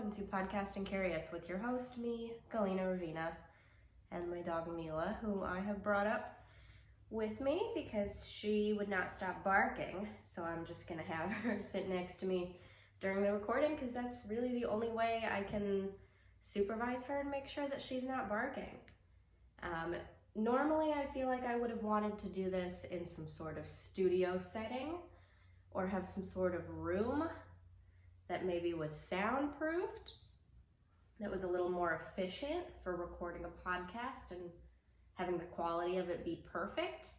welcome to Podcasting Curious with your host, me, Galina Rivina, and my dog Mila, who I have brought up with me because she would not stop barking, so I'm just gonna have her sit next to me during the recording because that's really the only way I can supervise her and make sure that she's not barking. Normally I feel like I would have wanted to do this in some sort of studio setting or have some sort of room that maybe was soundproofed, that was a little more efficient for recording a podcast and having the quality of it be perfect.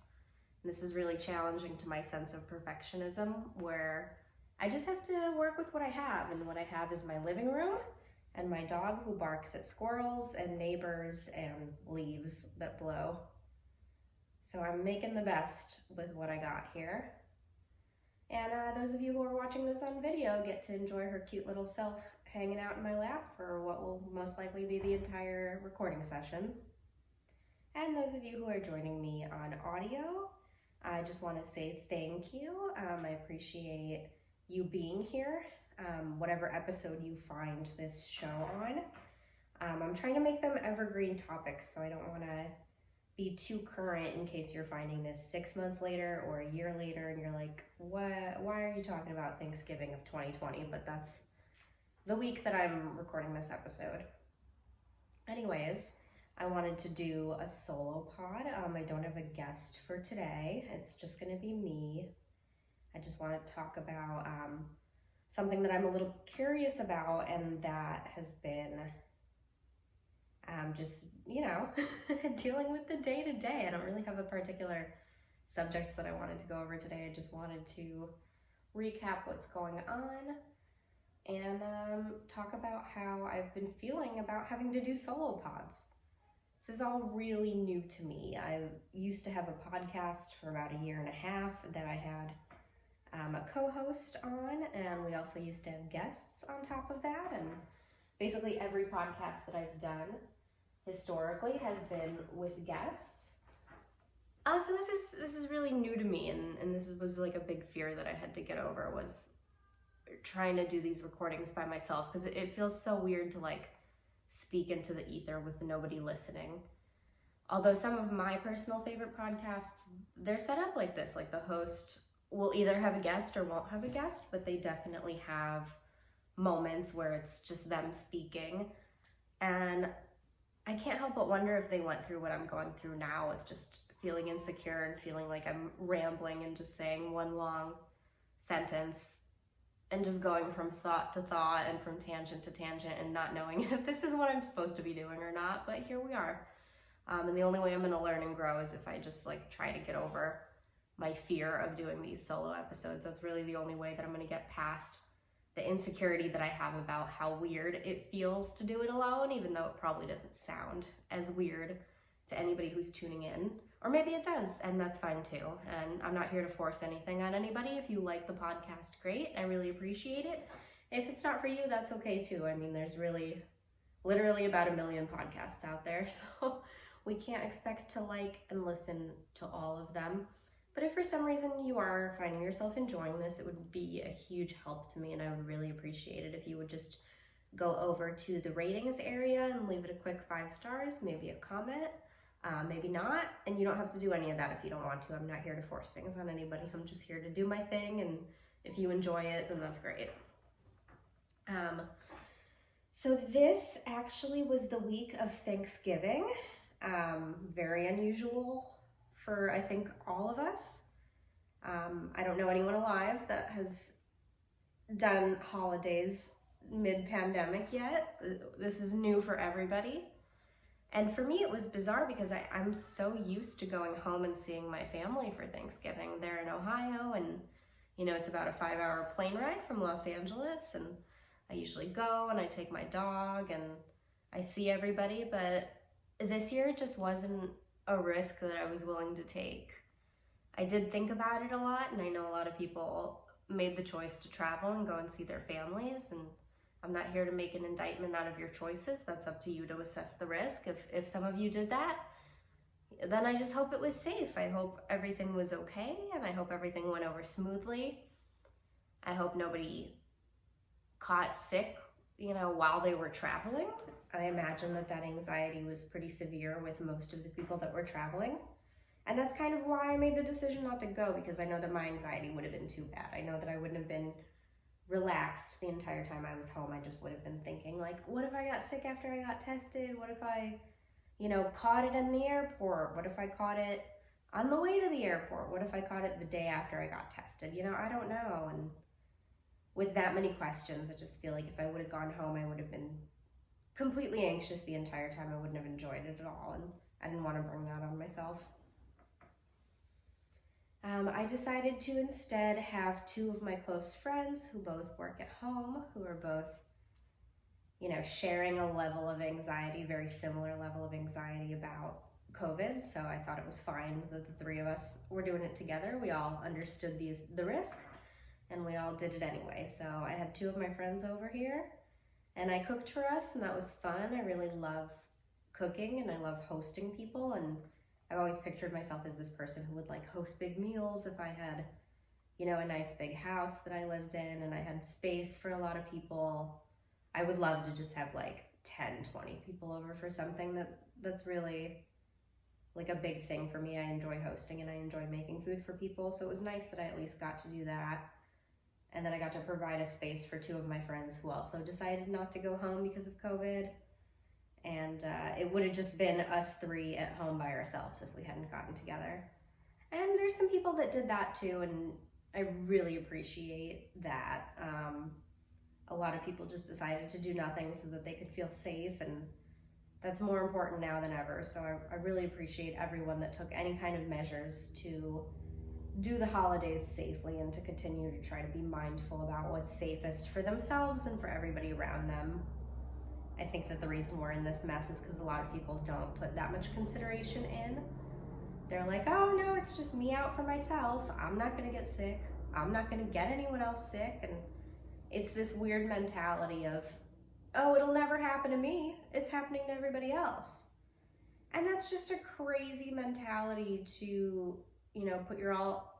And this is really challenging to my sense of perfectionism, where I just have to work with what I have, and what I have is my living room and my dog who barks at squirrels and neighbors and leaves that blow. So I'm making the best with what I got here. And those of you who are watching this on video get to enjoy her cute little self hanging out in my lap for what will most likely be the entire recording session. And those of you who are joining me on audio, I just want to say thank you. I appreciate you being here, whatever episode you find this show on. I'm trying to make them evergreen topics, so I don't want to be too current in case you're finding this 6 months later or a year later and you're like, what? Why are you talking about Thanksgiving of 2020? But that's the week that I'm recording this episode. Anyways, I wanted to do a solo pod. I don't have a guest for today. It's just going to be me. I just want to talk about something that I'm a little curious about, and that has been just, dealing with the day-to-day. I don't really have a particular subject that I wanted to go over today. I just wanted to recap what's going on and talk about how I've been feeling about having to do solo pods. This is all really new to me. I used to have a podcast for about a year and a half that I had a co-host on, and we also used to have guests on top of that, and basically every podcast that I've done historically has been with guests. So this is really new to me, and this was like a big fear that I had to get over, was trying to do these recordings by myself, because it feels so weird to like speak into the ether with nobody listening. Although some of my personal favorite podcasts, they're set up like this, like the host will either have a guest or won't have a guest, but they definitely have moments where it's just them speaking. And I can't help but wonder if they went through what I'm going through now, with just feeling insecure and feeling like I'm rambling and just saying one long sentence and just going from thought to thought and from tangent to tangent and not knowing if this is what I'm supposed to be doing or not, but here we are. And the only way I'm going to learn and grow is if I just like try to get over my fear of doing these solo episodes. That's really the only way that I'm going to get past the insecurity that I have about how weird it feels to do it alone, even though it probably doesn't sound as weird to anybody who's tuning in. Or maybe it does, and that's fine too. And I'm not here to force anything on anybody. If you like the podcast, great. I really appreciate it. If it's not for you, that's okay too. I mean, there's literally about 1 million podcasts out there, so we can't expect to like and listen to all of them. But if for some reason you are finding yourself enjoying this, it would be a huge help to me, and I would really appreciate it if you would just go over to the ratings area and leave it a quick 5 stars, maybe a comment, maybe not, and you don't have to do any of that if you don't want to. I'm not here to force things on anybody. I'm just here to do my thing, and if you enjoy it, then that's great. So this actually was the week of Thanksgiving, very unusual for, I think, all of us. I don't know anyone alive that has done holidays mid-pandemic yet. This is new for everybody. And for me, it was bizarre because I'm so used to going home and seeing my family for Thanksgiving. They're in Ohio, and it's about a 5-hour plane ride from Los Angeles, and I usually go and I take my dog and I see everybody, but this year it just wasn't a risk that I was willing to take. I did think about it a lot, and I know a lot of people made the choice to travel and go and see their families, and I'm not here to make an indictment out of your choices. That's up to you to assess the risk. If some of you did that, then I just hope it was safe. I hope everything was okay, and I hope everything went over smoothly. I hope nobody caught sick while they were traveling. I imagine that anxiety was pretty severe with most of the people that were traveling. And that's kind of why I made the decision not to go, because I know that my anxiety would have been too bad. I know that I wouldn't have been relaxed the entire time I was home. I just would have been thinking, like, what if I got sick after I got tested? What if I, caught it in the airport? What if I caught it on the way to the airport? What if I caught it the day after I got tested? I don't know. And with that many questions, I just feel like if I would have gone home, I would have been completely anxious the entire time. I wouldn't have enjoyed it at all, and I didn't want to bring that on myself. I decided to instead have two of my close friends who both work at home, who are both, sharing a level of anxiety, very similar level of anxiety about COVID. So I thought it was fine that the three of us were doing it together. We all understood the risk, and we all did it anyway. So I had two of my friends over here, and I cooked for us, and that was fun. I really love cooking, and I love hosting people, and I've always pictured myself as this person who would host big meals if I had, a nice big house that I lived in and I had space for a lot of people. I would love to just have 10, 20 people over for something that's really a big thing for me. I enjoy hosting and I enjoy making food for people. So it was nice that I at least got to do that. And then I got to provide a space for two of my friends who also decided not to go home because of COVID. And it would have just been us three at home by ourselves if we hadn't gotten together. And there's some people that did that too, and I really appreciate that. A lot of people just decided to do nothing so that they could feel safe, and that's more important now than ever. So I really appreciate everyone that took any kind of measures to do the holidays safely and to continue to try to be mindful about what's safest for themselves and for everybody around them. I think that the reason we're in this mess is because a lot of people don't put that much consideration in. They're like, oh no, it's just me out for myself. I'm not gonna get sick. I'm not gonna get anyone else sick. And it's this weird mentality of, oh, it'll never happen to me. It's happening to everybody else. And that's just a crazy mentality to, put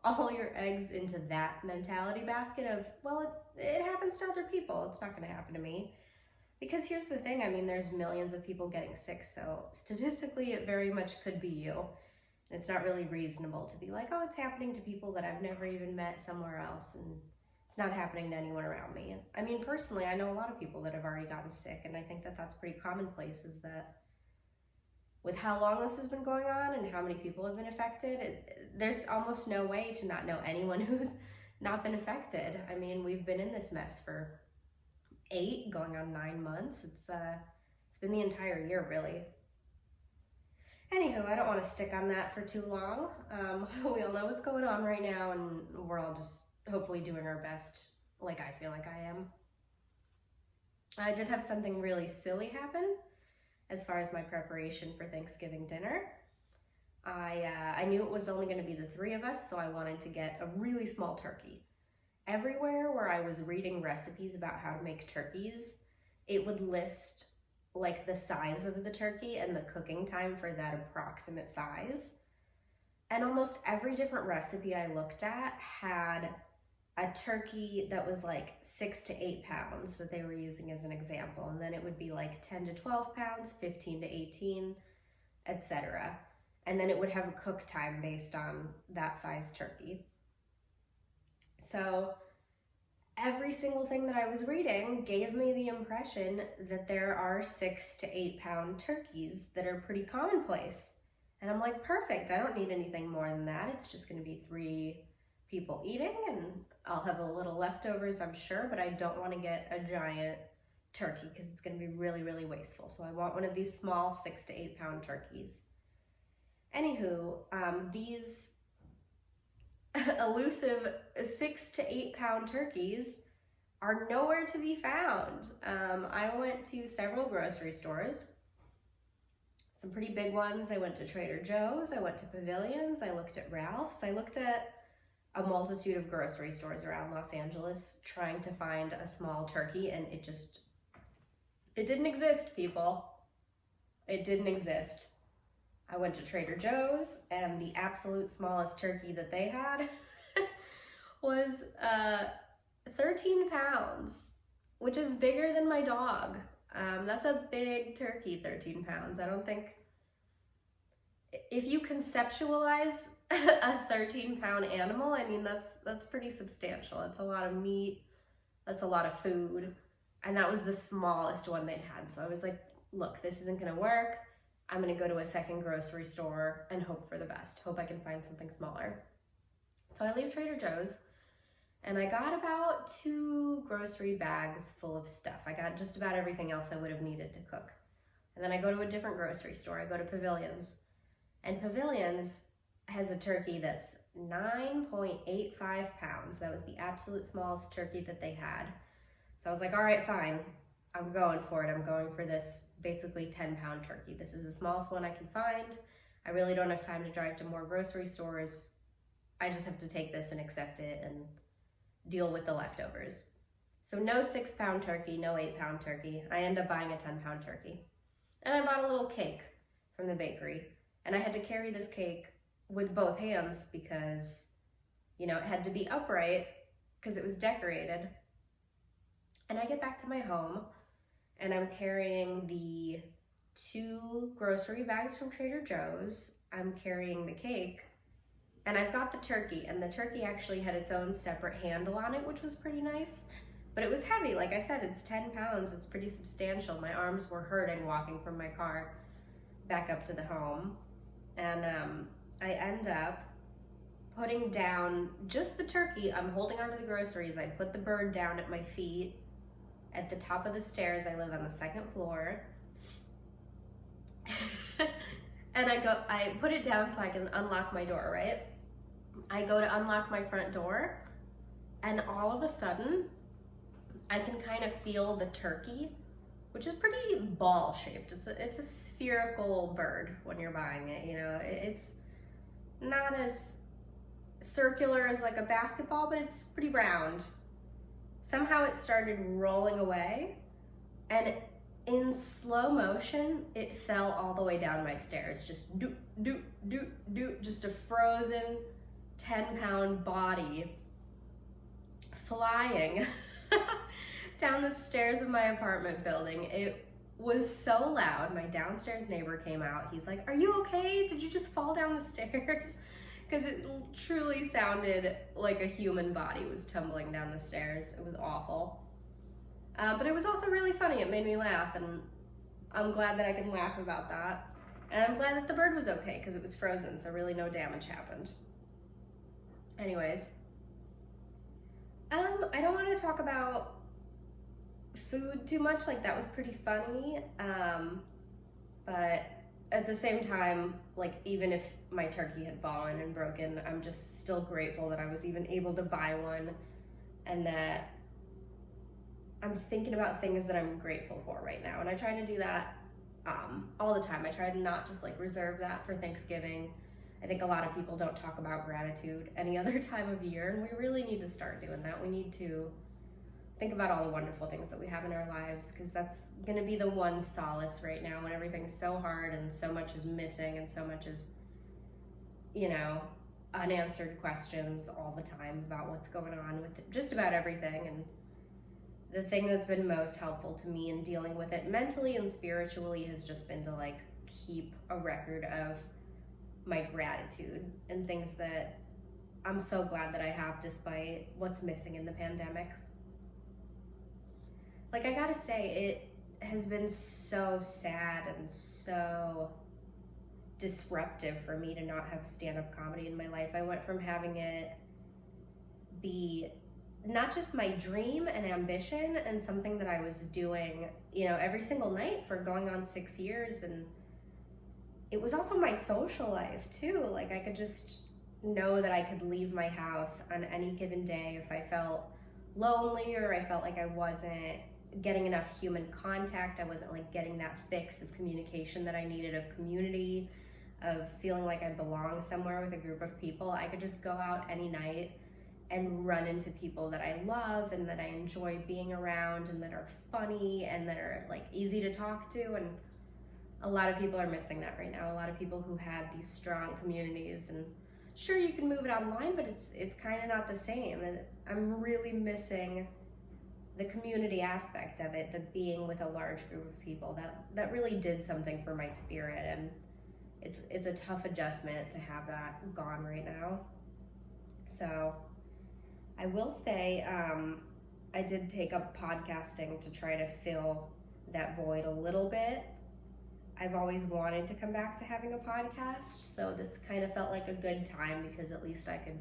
all your eggs into that mentality basket of, well, it happens to other people. It's not gonna happen to me. Because here's the thing, there's millions of people getting sick, so statistically it very much could be you. And it's not really reasonable to be like, oh, it's happening to people that I've never even met somewhere else, and it's not happening to anyone around me. Personally, I know a lot of people that have already gotten sick, and I think that that's pretty commonplace, is that with how long this has been going on and how many people have been affected, there's almost no way to not know anyone who's not been affected. We've been in this mess for 8 going on 9 months. It's been the entire year, really. Anywho, I don't want to stick on that for too long. We all know what's going on right now, and we're all just hopefully doing our best, like I feel like I am. I did have something really silly happen as far as my preparation for Thanksgiving dinner. I knew it was only going to be the three of us, so I wanted to get a really small turkey. Everywhere where I was reading recipes about how to make turkeys, it would list the size of the turkey and the cooking time for that approximate size. And almost every different recipe I looked at had a turkey that was 6 to 8 pounds that they were using as an example. And then it would be 10 to 12 pounds, 15 to 18, etc. And then it would have a cook time based on that size turkey. So every single thing that I was reading gave me the impression that there are 6 to 8 pound turkeys that are pretty commonplace. And I'm like, perfect, I don't need anything more than that. It's just gonna be 3 people eating, and I'll have a little leftovers, I'm sure, but I don't wanna get a giant turkey because it's gonna be really, really wasteful. So I want one of these small 6 to 8 pound turkeys. Anywho, these elusive 6 to 8 pound turkeys are nowhere to be found. I went to several grocery stores, some pretty big ones. I went to Trader Joe's, I went to Pavilions, I looked at Ralph's, I looked at a multitude of grocery stores around Los Angeles trying to find a small turkey, and it didn't exist, people. It didn't exist. I went to Trader Joe's, and the absolute smallest turkey that they had was 13 pounds, which is bigger than my dog. That's a big turkey, 13 pounds. I don't think, if you conceptualize a 13-pound animal, I mean, that's pretty substantial. It's a lot of meat, that's a lot of food, and that was the smallest one they had. So I was like, look, this isn't gonna work. I'm gonna go to a second grocery store and hope for the best. Hope I can find something smaller. So I leave Trader Joe's, and I got about 2 grocery bags full of stuff. I got just about everything else I would have needed to cook. And then I go to a different grocery store. I go to Pavilions. And Pavilions has a turkey that's 9.85 pounds. That was the absolute smallest turkey that they had. So I was like, all right, fine. I'm going for it. I'm going for this basically 10-pound turkey. This is the smallest one I can find. I really don't have time to drive to more grocery stores. I just have to take this and accept it and deal with the leftovers. So no 6-pound turkey, no 8-pound turkey. I end up buying a 10-pound turkey. And I bought a little cake from the bakery. And I had to carry this cake with both hands because, you know, it had to be upright because it was decorated. And I get back to my home and I'm carrying the 2 grocery bags from Trader Joe's. I'm carrying the cake, and I've got the turkey, and the turkey actually had its own separate handle on it, which was pretty nice. But it was heavy. Like I said, it's 10 pounds. It's pretty substantial. My arms were hurting walking from my car back up to the home. And I end up putting down just the turkey. I'm holding onto the groceries. I put the bird down at my feet at the top of the stairs. I live on the 2nd floor. And I put it down so I can unlock my door, right? I go to unlock my front door, and all of a sudden, I can kind of feel the turkey, which is pretty ball shaped. It's a spherical bird when you're buying it, you know. It's not as circular as like a basketball, but it's pretty round. Somehow it started rolling away, and in slow motion, it fell all the way down my stairs. Just doot, doot, doot, doot, just a frozen 10-pound body flying down the stairs of my apartment building. It was so loud. My downstairs neighbor came out. He's like, "Are you okay? Did you just fall down the stairs?" Because it truly sounded like a human body was tumbling down the stairs. It was awful. But it was also really funny. It made me laugh, and I'm glad that I can laugh about that. And I'm glad that the bird was okay because it was frozen, so really no damage happened. Anyways, I don't want to talk about food too much. Like, that was pretty funny, but at the same time, like, even if my turkey had fallen and broken, I'm just still grateful that I was even able to buy one, and that I'm thinking about things that I'm grateful for right now. And I try to do that all the time. I try to not just like reserve that for Thanksgiving. I think a lot of people don't talk about gratitude any other time of year, and we really need to start doing that. We need to think about all the wonderful things that we have in our lives, because that's going to be the one solace right now when everything's so hard and so much is missing and so much is, you know, unanswered questions all the time about what's going on with just about everything. And the thing that's been most helpful to me in dealing with it mentally and spiritually has just been to like keep a record of my gratitude and things that I'm so glad that I have despite what's missing in the pandemic. Like, I gotta say, it has been so sad and so disruptive for me to not have stand-up comedy in my life. I went from having it be not just my dream and ambition and something that I was doing, you know, every single night for going on 6 years, and it was also my social life too. Like, I could just know that I could leave my house on any given day if I felt lonely or I felt like I wasn't getting enough human contact. I wasn't like getting that fix of communication that I needed, of community, of feeling like I belong somewhere with a group of people. I could just go out any night and run into people that I love and that I enjoy being around and that are funny and that are like easy to talk to. And a lot of people are missing that right now. A lot of people who had these strong communities, and sure, you can move it online, but it's kind of not the same. And I'm really missing the community aspect of it, the being with a large group of people, that really did something for my spirit. And it's a tough adjustment to have that gone right now. So I will say, I did take up podcasting to try to fill that void a little bit. I've always wanted to come back to having a podcast, so this kind of felt like a good time, because at least I could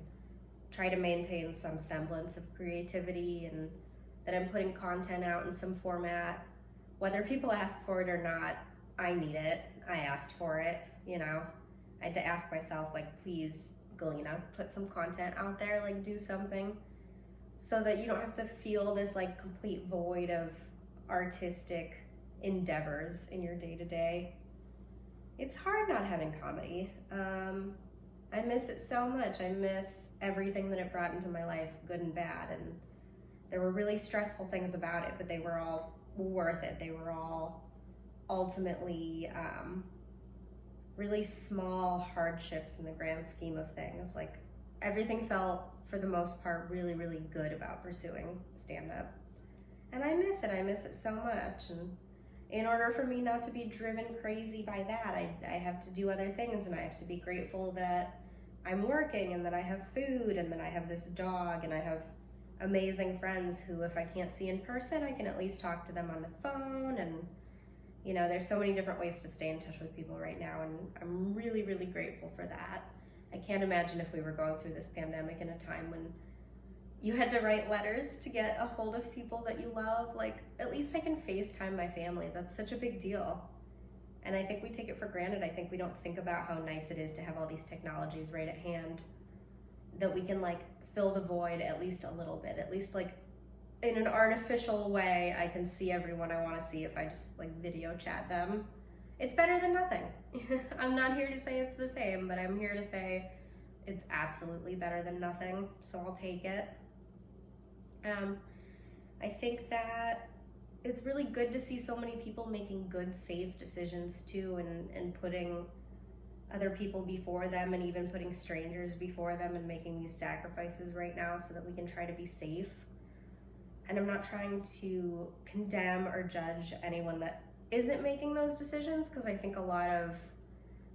try to maintain some semblance of creativity, and that I'm putting content out in some format. Whether people ask for it or not, I need it. I asked for it, you know. I had to ask myself, like, please, Galina, put some content out there, like, do something, so that you don't have to feel this, like, complete void of artistic endeavors in your day-to-day. It's hard not having comedy. I miss it so much. I miss everything that it brought into my life, good and bad. And there were really stressful things about it, but they were all worth it. They were all ultimately really small hardships in the grand scheme of things. Like, everything felt, for the most part, really, really good about pursuing stand-up. And I miss it. I miss it so much. And in order for me not to be driven crazy by that, I have to do other things, and I have to be grateful that I'm working, and that I have food, and that I have this dog, and I have amazing friends who, if I can't see in person, I can at least talk to them on the phone. And you know, there's so many different ways to stay in touch with people right now, and I'm really, really grateful for that. I can't imagine if we were going through this pandemic in a time when you had to write letters to get a hold of people that you love. Like, at least I can FaceTime my family. That's such a big deal. And I think we take it for granted. I think we don't think about how nice it is to have all these technologies right at hand, that we can, like, fill the void at least a little bit. At least, like, in an artificial way, I can see everyone I want to see if I just, like, video chat them. It's better than nothing. I'm not here to say it's the same, but I'm here to say it's absolutely better than nothing, so I'll take it. I think that it's really good to see so many people making good, safe decisions too, and putting other people before them, and even putting strangers before them, and making these sacrifices right now so that we can try to be safe. And I'm not trying to condemn or judge anyone that isn't making those decisions, because I think a lot of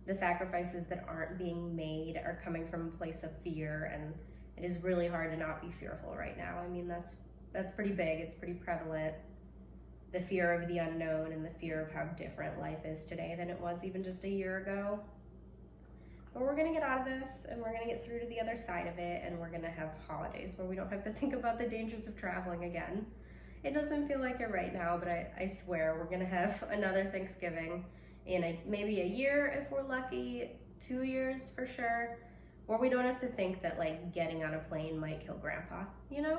the sacrifices that aren't being made are coming from a place of fear, and it is really hard to not be fearful right now. I mean, that's pretty big. It's pretty prevalent. The fear of the unknown, and the fear of how different life is today than it was even just a year ago. But we're gonna get out of this, and we're gonna get through to the other side of it, and we're gonna have holidays where we don't have to think about the dangers of traveling again. It doesn't feel like it right now, but I swear we're gonna have another Thanksgiving in maybe a year if we're lucky, 2 years for sure, where we don't have to think that, like, getting on a plane might kill Grandpa, you know?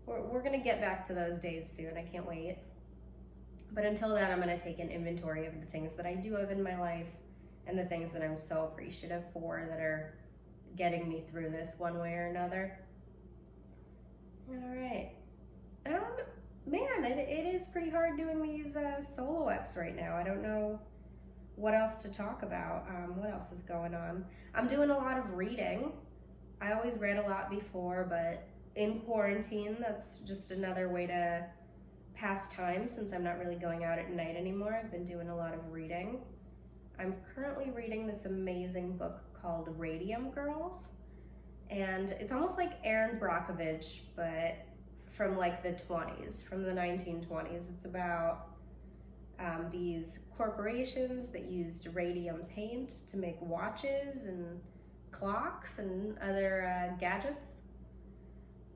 We're gonna get back to those days soon. I can't wait. But until then, I'm gonna take an inventory of the things that I do have in my life, and the things that I'm so appreciative for, that are getting me through this one way or another. All right. Man, it is pretty hard doing these solo eps right now. I don't know what else to talk about. What else is going on? I'm doing a lot of reading. I always read a lot before, but in quarantine, that's just another way to pass time, since I'm not really going out at night anymore. I've been doing a lot of reading. I'm currently reading this amazing book called Radium Girls, and it's almost like Erin Brockovich, but from, like, the 20s, from the 1920s. It's about these corporations that used radium paint to make watches and clocks and other gadgets,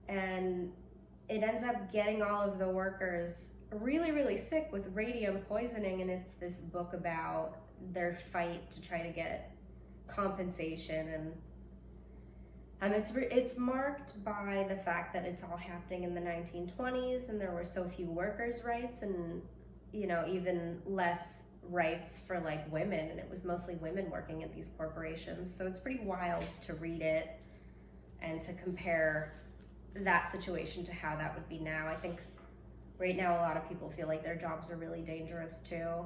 and it ends up getting all of the workers really, really sick with radium poisoning. And it's this book about their fight to try to get compensation, and it's marked by the fact that it's all happening in the 1920s, and there were so few workers' rights, and, you know, even less rights for, like, women, and it was mostly women working at these corporations. So it's pretty wild to read it and to compare that situation to how that would be now. I think right now a lot of people feel like their jobs are really dangerous too,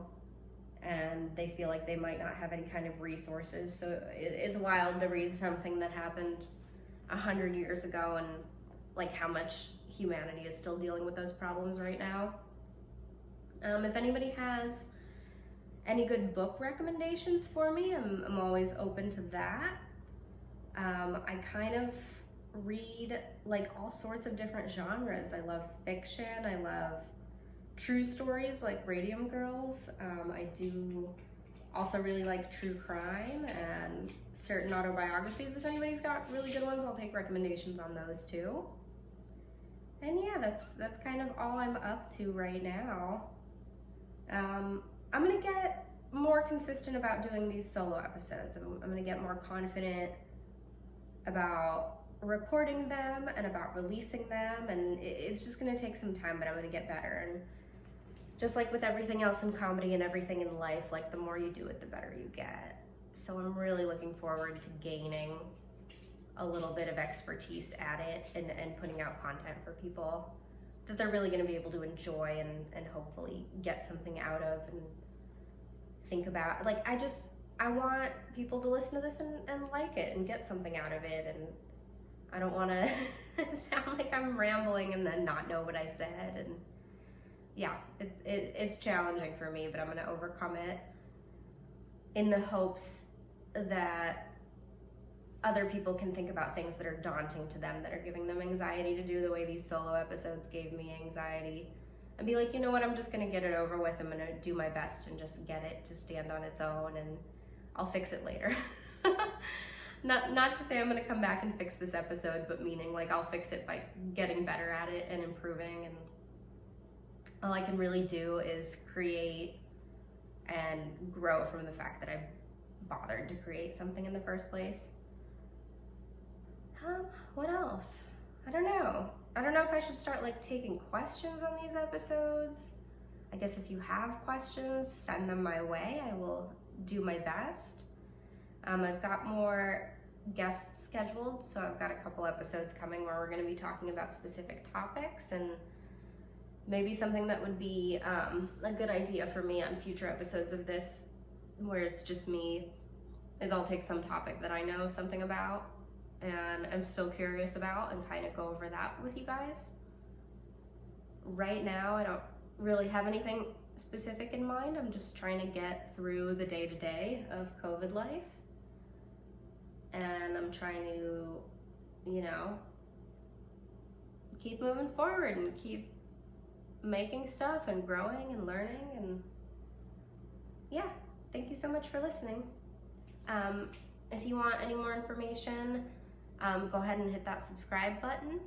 and they feel like they might not have any kind of resources. So it's wild to read something that happened 100 years ago, and like how much humanity is still dealing with those problems right now. If anybody has any good book recommendations for me, I'm always open to that. I kind of read like all sorts of different genres. I love fiction, I love true stories like Radium Girls. I do also really like true crime and certain autobiographies. If anybody's got really good ones, I'll take recommendations on those too. And yeah, that's kind of all I'm up to right now. I'm gonna get more consistent about doing these solo episodes. I'm gonna get more confident about recording them and about releasing them, and it's just gonna take some time, but I'm gonna get better. And just like with everything else in comedy and everything in life, like the more you do it, the better you get. So I'm really looking forward to gaining a little bit of expertise at it and putting out content for people that they're really gonna be able to enjoy and hopefully get something out of and think about. Like, I want people to listen to this and like it and get something out of it, and I don't wanna sound like I'm rambling and then not know what I said. And yeah, it's challenging for me, but I'm gonna overcome it in the hopes that other people can think about things that are daunting to them, that are giving them anxiety to do the way these solo episodes gave me anxiety, and be like, you know what, I'm just gonna get it over with. I'm gonna do my best and just get it to stand on its own, and I'll fix it later. Not to say I'm gonna come back and fix this episode, but meaning like I'll fix it by getting better at it and improving. And all I can really do is create and grow from the fact that I bothered to create something in the first place. What else? I don't know if I should start like taking questions on these episodes. I guess if you have questions, send them my way. I will do my best. I've got more guests scheduled, so I've got a couple episodes coming where we're going to be talking about specific topics, and maybe something that would be a good idea for me on future episodes of this, where it's just me, is I'll take some topic that I know something about and I'm still curious about and kind of go over that with you guys. Right now, I don't really have anything specific in mind. I'm just trying to get through the day-to-day of COVID life. And I'm trying to, you know, keep moving forward and keep making stuff and growing and learning. And yeah, thank you so much for listening. If you want any more information, go ahead and hit that subscribe button.